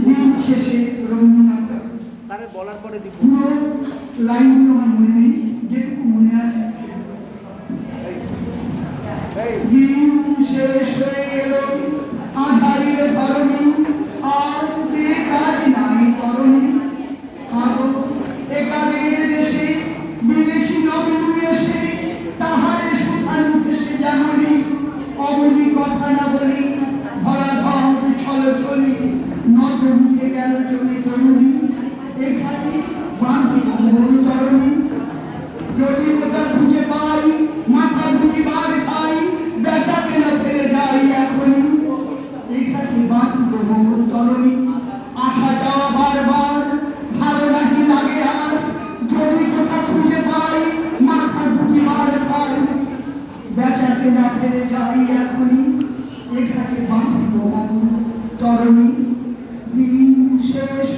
দিন শেষে রবীন্দ্রনাথ বলার পরে পুরো লাইনগুলো আমার মনে নেই, যেটুকু মনে আছে। দিন শেষ হয়ে এলো, আঁধারির ধরণী, আর বেকার নাই করণী। আরো একালের দেশে বিদেশি নবীন এসে তাহারে সুধান ভেসে যেমনি অমনি কথা না বলি, ধরাধর ছল ছলি নত মুখে গেল চলে তরুণী। এখানে বাঁধি মরু তরণী, যদি ওটা খুঁজে পাই মাথা ঢুকিবার খাই, বেচা কেনা ফেলে যাই এখনই। এখানে বাঁধব মরু তরণী, আসা যাওয়া বারবার ভালো নাকি লাগে আর, যদি কোথা খুঁজে পাই মাথা ঢুকিবার খাই, বেচা কেনা ফেলে যাই এখনই। এখানে বাঁধব মরু তরণী। দিন শেষ